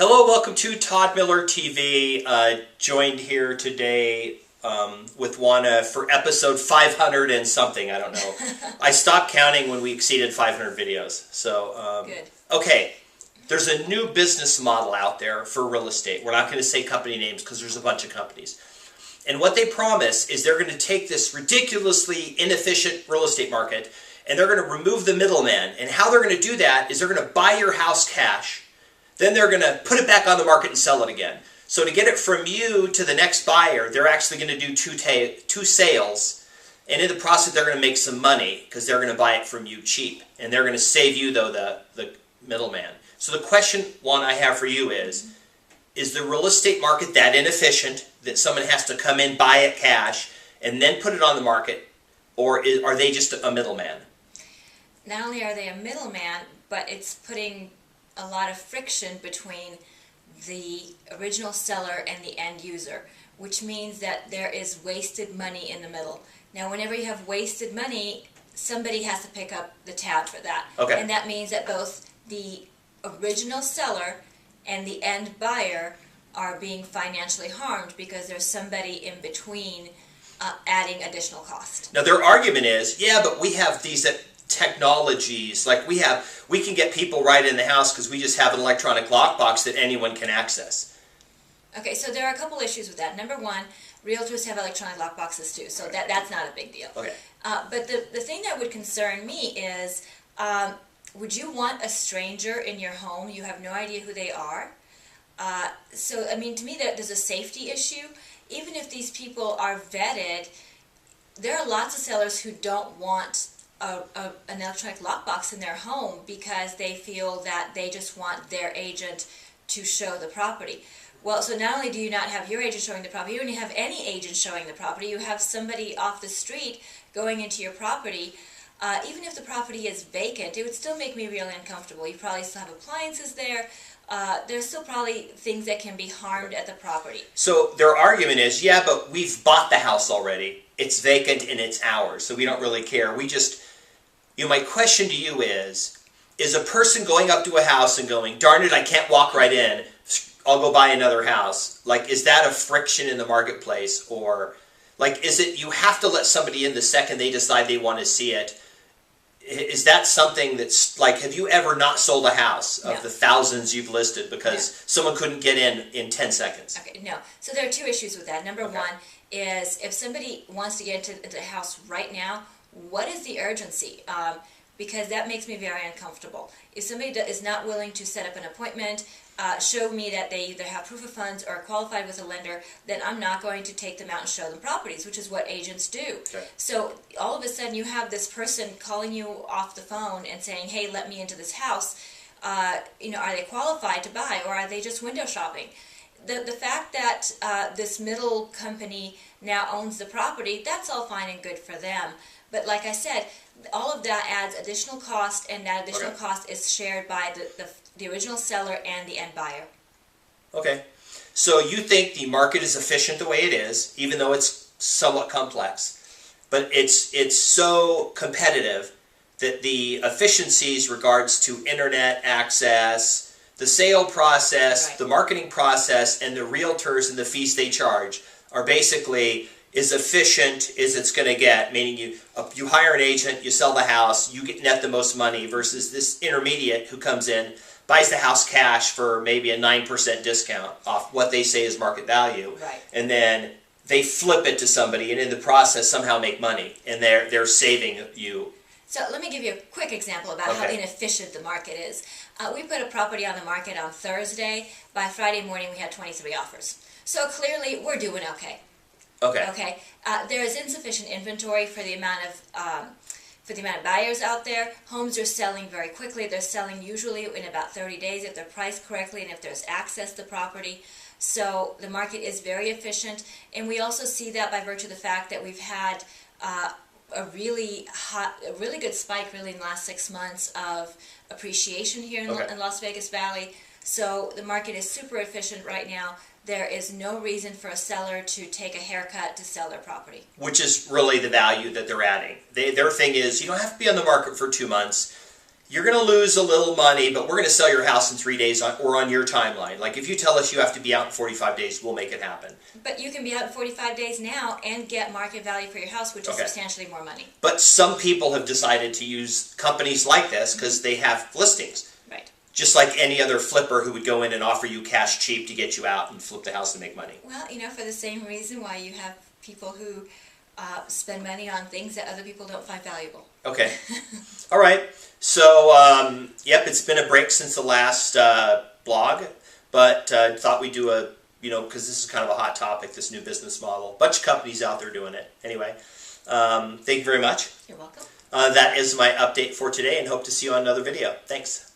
Hello, welcome to Todd Miller TV. Joined here today with Juana for episode 500 and something. I don't know. I stopped counting when we exceeded 500 videos. So, Good. Okay, there's a new business model out there for real estate. We're not going to say company names because there's a bunch of companies. And what they promise is they're going to take this ridiculously inefficient real estate market and they're going to remove the middleman. And how they're going to do that is they're going to buy your house cash. Then they're going to put it back on the market and sell it again. So to get it from you to the next buyer, they're actually going to do two sales. And in the process, they're going to make some money because they're going to buy it from you cheap. And they're going to save you, though, the middleman. So the question, one, I have for you is the real estate market that inefficient that someone has to come in, buy it cash, and then put it on the market? Or are they just a middleman? Not only are they a middleman, but it's putting a lot of friction between the original seller and the end user, which means that there is wasted money in the middle. Now, whenever you have wasted money, somebody has to pick up the tab for that. Okay. And that means that both the original seller and the end buyer are being financially harmed because there's somebody in between adding additional cost. Now, their argument is, yeah, but we have these technologies, like we can get people right in the house because we just have an electronic lockbox that anyone can access. Okay, so there are a couple issues with that. Number one, realtors have electronic lockboxes too, so that's not a big deal. Okay. But the thing that would concern me is, would you want a stranger in your home? You have no idea who they are. So, I mean, to me, there's a safety issue. Even if these people are vetted, there are lots of sellers who don't want an electronic lockbox in their home because they feel that they just want their agent to show the property. Well, so not only do you not have your agent showing the property, you don't have any agent showing the property. You have somebody off the street going into your property. Even if the property is vacant, it would still make me really uncomfortable. You probably still have appliances there. There's still probably things that can be harmed at the property. So their argument is, yeah, but we've bought the house already. It's vacant and it's ours, so we don't really care. My question to you is a person going up to a house and going, darn it, I can't walk right in, I'll go buy another house. Like, is that a friction in the marketplace? Or, like, is it you have to let somebody in the second they decide they want to see it? Is that something that's, like, have you ever not sold a house of the thousands you've listed because someone couldn't get in 10 seconds? Okay, no. So there are two issues with that. Number one is if somebody wants to get into the house right now, what is the urgency? Because that makes me very uncomfortable. If somebody is not willing to set up an appointment, show me that they either have proof of funds or are qualified with a lender, then I'm not going to take them out and show them properties, which is what agents do. Okay. So all of a sudden you have this person calling you off the phone and saying, hey, let me into this house. Are they qualified to buy or are they just window shopping? The fact that this middle company now owns the property, that's all fine and good for them. But like I said, all of that adds additional cost, and that additional cost is shared by the original seller and the end buyer. Okay. So you think the market is efficient the way it is, even though it's somewhat complex, but it's so competitive that the efficiencies regards to internet access, the sale process, the marketing process, and the realtors and the fees they charge are basically as efficient as it's going to get, meaning you hire an agent, you sell the house, you get net the most money versus this intermediate who comes in, buys the house cash for maybe a 9% discount off what they say is market value, and then they flip it to somebody and in the process somehow make money, and they're saving you. So let me give you a quick example about how inefficient the market is. We put a property on the market on Thursday. By Friday morning we had 23 offers. So clearly we're doing okay. Okay. There is insufficient inventory for the amount of buyers out there. Homes are selling very quickly. They're selling usually in about 30 days if they're priced correctly and if there's access to property. So the market is very efficient, and we also see that by virtue of the fact that we've had a really good spike really in the last 6 months of appreciation here in Las Vegas Valley. So the market is super efficient right now. There is no reason for a seller to take a haircut to sell their property. Which is really the value that they're adding. Their thing is, you don't have to be on the market for 2 months. you're going to lose a little money, but we're going to sell your house in 3 days or on your timeline. Like if you tell us you have to be out in 45 days, we'll make it happen. But you can be out in 45 days now and get market value for your house, which is substantially more money. But some people have decided to use companies like this because they have listings. Right. Just like any other flipper who would go in and offer you cash cheap to get you out and flip the house and make money. Well, for the same reason why you have people who spend money on things that other people don't find valuable. Okay. All right. So, yep, it's been a break since the last blog, but thought we'd do a, because this is kind of a hot topic, this new business model. A bunch of companies out there doing it. Anyway, thank you very much. You're welcome. That is my update for today, and hope to see you on another video. Thanks.